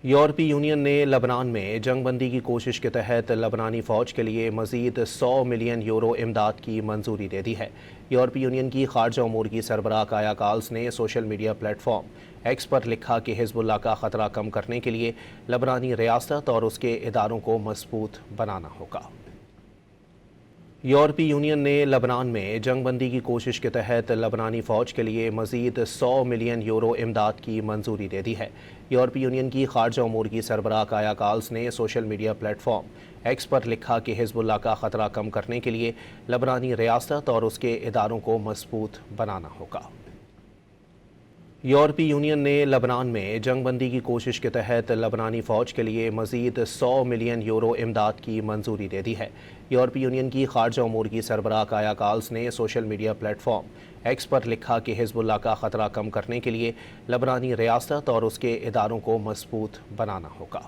یورپی یونین نے لبنان میں جنگ بندی کی کوشش کے تحت لبنانی فوج کے لیے مزید 100 ملین یورو امداد کی منظوری دے دی ہے۔ یورپی یونین کی خارجہ امور کی سربراہ کایا کالس نے social media platform X پر لکھا کہ حزب اللہ کا خطرہ کم کرنے کے لیے لبنانی ریاست اور اس کے اداروں کو مضبوط بنانا ہوگا۔ یورپی یونین نے لبنان میں جنگ بندی کی کوشش کے تحت لبنانی فوج کے لیے مزید 100 ملین یورو امداد کی منظوری دے دی ہے۔ یورپی یونین کی خارجہ امور کی سربراہ کایا کالس نے social media platform X پر لکھا کہ حزب اللہ کا خطرہ کم کرنے کے لیے لبنانی ریاست اور اس کے اداروں کو مضبوط بنانا ہوگا۔ یورپی یونین نے لبنان میں جنگ بندی کی کوشش کے تحت لبنانی فوج کے لیے مزید 100 ملین یورو امداد کی منظوری دے دی ہے۔ یورپی یونین کی خارجہ امور کی سربراہ کایا کالس نے social media platform X پر لکھا کہ حزب اللہ کا خطرہ کم کرنے کے لیے لبنانی ریاست اور اس کے اداروں کو مضبوط بنانا ہوگا۔